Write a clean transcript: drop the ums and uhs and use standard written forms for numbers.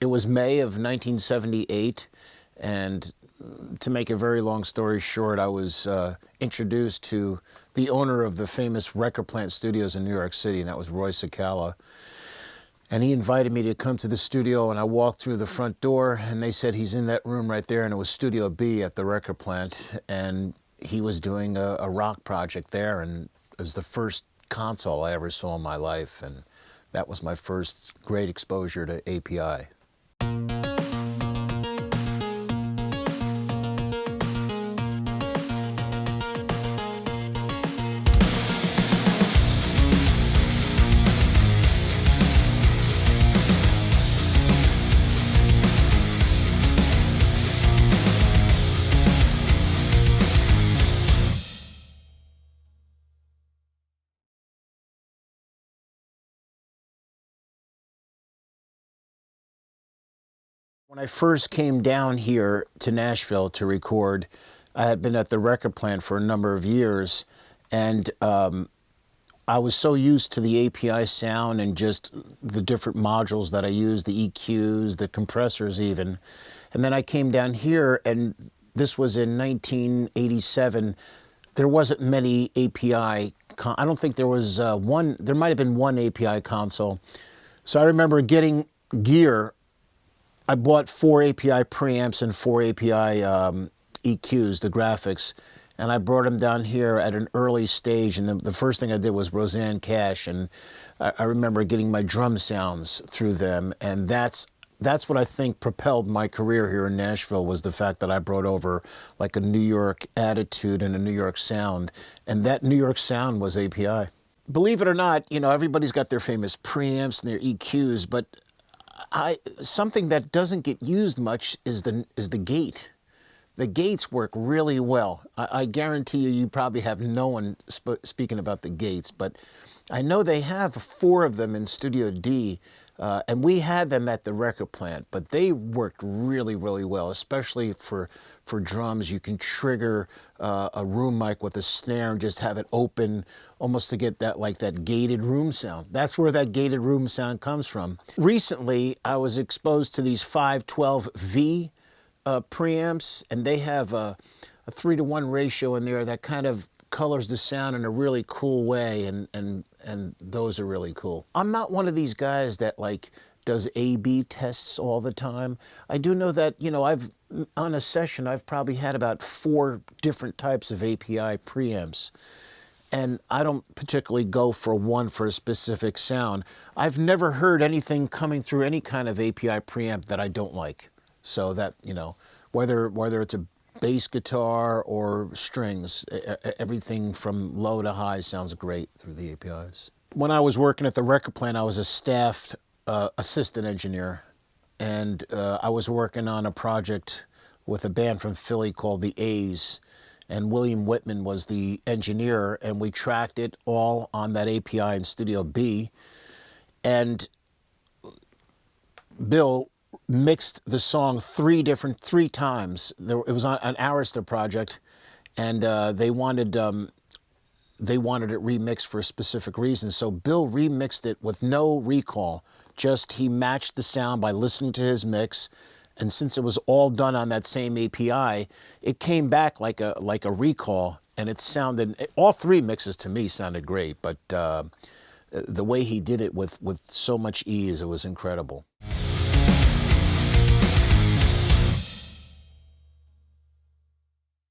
It was May of 1978, and to make a very long story short, I was introduced to the owner of the famous Record Plant Studios in New York City, and that was Roy Cicala. And he invited me to come to the studio, and I walked through the front door, and they said he's in that room right there, and it was Studio B at the Record Plant, and he was doing a rock project there, and it was the first console I ever saw in my life, and that was my first great exposure to API. When I first came down here to Nashville to record, I had been at the Record Plant for a number of years, and I was so used to the API sound and just the different modules that I used, the EQs, the compressors even. And then I came down here, and this was in 1987. There wasn't many API, I don't think there was there might have been one API console. So I remember getting gear. I bought 4 API preamps and 4 API EQs, the graphics, and I brought them down here at an early stage, and the first thing I did was Rosanne Cash, and I remember getting my drum sounds through them, and that's what I think propelled my career here in Nashville, was the fact that I brought over like a New York attitude and a New York sound, and that New York sound was API. Believe it or not, you know, everybody's got their famous preamps and their EQs, but something that doesn't get used much is the gate. The gates work really well. I guarantee you probably have no one speaking about the gates, but I know they have 4 of them in Studio D, and we had them at the Record Plant, but they worked really, really well, especially for drums. You can trigger a room mic with a snare and just have it open, almost to get that, like that gated room sound. That's where that gated room sound comes from. Recently, I was exposed to these 512V preamps, and they have a 3-to-1 ratio in there that kind of colors the sound in a really cool way, and those are really cool. I'm not one of these guys that like does A/B tests all the time. I do know that, you know, on a session I've probably had about 4 different types of API preamps, and I don't particularly go for one for a specific sound. I've never heard anything coming through any kind of API preamp that I don't like. So that, you know, whether it's a bass guitar or strings, everything from low to high sounds great through the APIs. When I was working at the Record Plant, I was a staffed assistant engineer, and I was working on a project with a band from Philly called the A's, and William Whitman was the engineer, and we tracked it all on that API in Studio B, and Bill mixed the song 3 times. It was on an Aerosmith project, and they wanted it remixed for a specific reason. So Bill remixed it with no recall. Just he matched the sound by listening to his mix, and since it was all done on that same API, it came back like a recall, and it sounded. All 3 mixes to me sounded great, but the way he did it with so much ease, it was incredible.